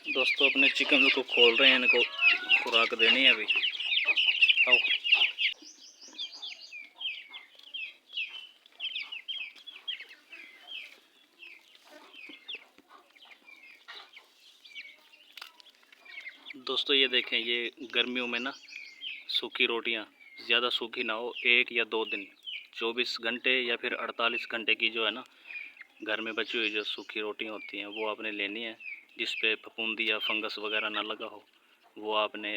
दोस्तों अपने चिकन को खोल रहे हैं, इनको खुराक देनी है अभी। आओ। दोस्तों ये देखें, ये गर्मियों में ना सूखी रोटियां, ज़्यादा सूखी ना हो, 1 या 2 दिन, 24 घंटे या फिर 48 घंटे की जो है ना घर में बची हुई जो सूखी रोटियां होती हैं वो आपने लेनी है, जिस पे फफूंदी या फंगस वगैरह ना लगा हो। वो आपने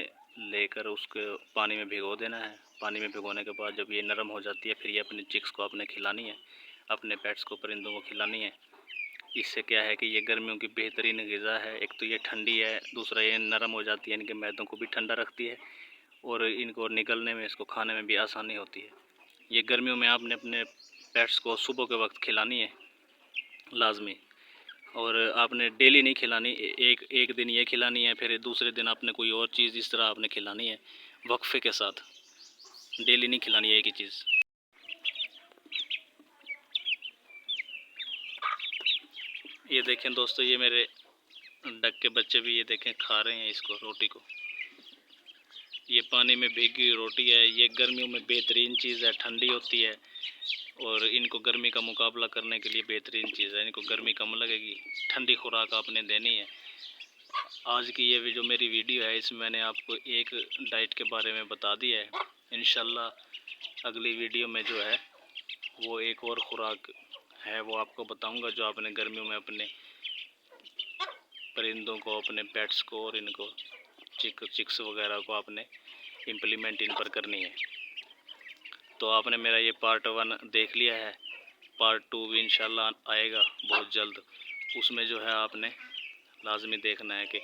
लेकर उसके पानी में भिगो देना है। पानी में भिगोने के बाद जब ये नरम हो जाती है, फिर ये अपने चिक्स को आपने खिलानी है, अपने पेट्स को, परिंदों को खिलानी है। इससे क्या है कि ये गर्मियों की बेहतरीन ग़िज़ा है। एक तो ये ठंडी है, दूसरा ये नरम हो जाती है, इनके मैदों को भी ठंडा रखती है और इनको निगलने में, इसको खाने में भी आसानी होती है। ये गर्मियों में आपने अपने पेट्स को सुबह के वक्त खिलानी है लाजमी, और आपने डेली नहीं खिलानी। एक एक दिन ये खिलानी है, फिर दूसरे दिन आपने कोई और चीज़ इस तरह आपने खिलानी है, वक्फे के साथ। डेली नहीं खिलानी है एक ही चीज़। ये देखें दोस्तों, ये मेरे डक के बच्चे भी ये देखें खा रहे हैं इसको, रोटी को। ये पानी में भीगी रोटी है। ये गर्मियों में बेहतरीन चीज़ है, ठंडी होती है और इनको गर्मी का मुकाबला करने के लिए बेहतरीन चीज़ है। इनको गर्मी कम लगेगी, ठंडी खुराक आपने देनी है। आज की ये जो मेरी वीडियो है, इसमें मैंने आपको एक डाइट के बारे में बता दिया है। इंशाल्लाह अगली वीडियो में जो है वो एक और ख़ुराक है वो आपको बताऊंगा, जो आपने गर्मियों में अपने परिंदों को, अपने पेट्स को और इनको चिक्स वगैरह को आपने इम्प्लीमेंट इन पर करनी है। तो आपने मेरा ये पार्ट 1 देख लिया है। पार्ट 2 भी इंशाल्लाह आएगा बहुत जल्द। उसमें जो है आपने लाजमी देखना है कि